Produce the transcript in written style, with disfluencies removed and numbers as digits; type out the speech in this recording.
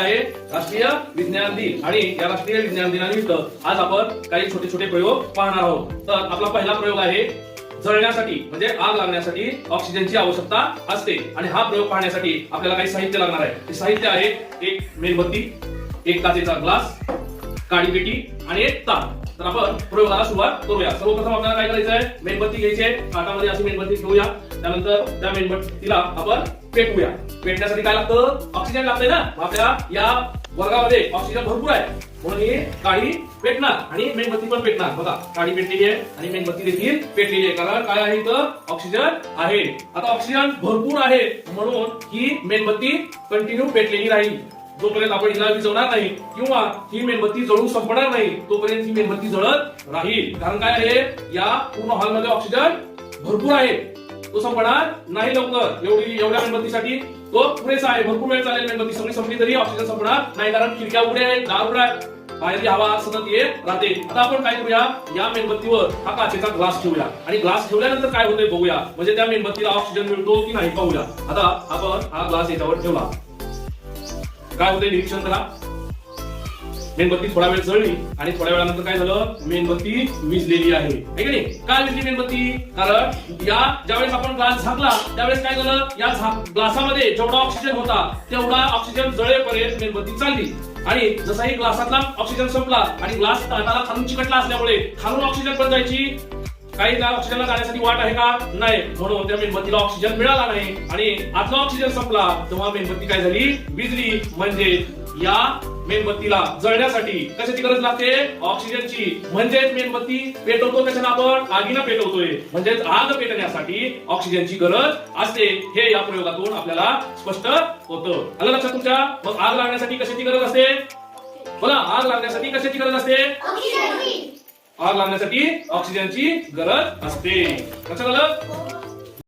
आहे राष्ट्रीय विज्ञान दिन आणि या राष्ट्रीय विज्ञान दिनानिमित्त आज आपण काही छोटे छोटे प्रयोग पाहणार आहोत. तर आपला पहिला प्रयोग आहे जळण्यासाठी म्हणजे आग लागण्यासाठी ऑक्सिजनची आवश्यकता असते आणि हा प्रयोग पाहण्यासाठी आपल्याला काही साहित्य लागणार आहे. ते साहित्य आहे एक मेणबत्ती, एक काचेचा ग्लास, काळी पेटी आणि एक ताक. तर आपण प्रयोगाला सुरुवात करूया. सर्वप्रथम आपल्याला काय करायचं आहे, मेणबत्ती घ्यायची आहे. काटामध्ये अशी मेणबत्ती ठेवूया. त्यानंतर त्या मेणबत्तीला आपण पेटवूया. पेटण्यासाठी काय लागतं, ऑक्सिजन लागतंय ना. आपल्या या वर्गामध्ये ऑक्सिजन भरपूर आहे म्हणून ही काळी पेटणार आणि मेणबत्ती पण पेटणार. बघा काळी पेटलेली आहे आणि मेणबत्ती देखील पेटलेली आहे, कारण काय आहे इथं ऑक्सिजन आहे. आता ऑक्सिजन भरपूर आहे म्हणून ही मेणबत्ती कंटिन्यू पेटलेली राहील. जोपर्यंत आपण हिला विझवणार नाही किंवा ही मेणबत्ती जळून संपणार नाही तोपर्यंत ही मेणबत्ती जळत राहील. कारण काय आहे, या पूर्ण हॉलमध्ये ऑक्सिजन भरपूर आहे, तो संपणार नाही लवकर. एवढ्या मेणबत्तीसाठी तो पुरेसा आहे. भरपूर वेळ चालेल, मेणबत्ती सगळी संपली तरी ऑक्सिजन संपणार नाही, कारण खिडक्या उघड्या आहेत, दार उघडा आहे, बाहेरची हवा सतत येत राहते. आता आपण काय करूया, या मेणबत्तीवर हा काचेचा ग्लास ठेवूया आणि ग्लास ठेवल्यानंतर काय होतंय बघूया, म्हणजे त्या मेणबत्तीला ऑक्सिजन मिळतो की नाही पाहूया. आता आपण हा ग्लास याच्यावर ठेवला, काय होतंय निरीक्षण करा. मेणबत्ती थोडा वेळ जळली आणि थोड्या वेळानंतर काय झालं, मेणबत्ती विझलेली आहे की नाही. काय विझली मेणबत्ती, कारण ज्यावेळेस आपण ग्लास झाकला त्यावेळेस काय झालं, या ग्लासामध्ये जेवढा ऑक्सिजन होता तेवढा ऑक्सिजन जळेपर्यंत मेणबत्ती चालली आणि जसाही ग्लासातला ऑक्सिजन संपला आणि ग्लास ताटाला खालून चिकटला असल्यामुळे खालून ऑक्सिजन पण जायची काही त्या ऑक्सिजनला जाण्यासाठी वाट आहे का, नाही. म्हणून त्या मेणबत्तीला ऑक्सिजन मिळाला नाही आणि आतला ऑक्सिजन संपला तेव्हा मेणबत्ती काय झाली, विझली. म्हणजे या मेणबत्तीला जळण्यासाठी कशाची गरज लागते, ऑक्सिजनची. म्हणजेच मेणबत्ती पेटवतो कशाने आपण, आगीला पेटवतोय. म्हणजेच आग पेटण्यासाठी ऑक्सिजनची गरज असते. हे या प्रयोगातून आपल्याला स्पष्ट होतं. आलं लक्षात तुमच्या. मग आग लागण्यासाठी कशाची गरज असते, बोला, आग लागण्यासाठी कशाची गरज असते, आग लागण्यासाठी ऑक्सिजनची गरज असते. लक्षात आलं.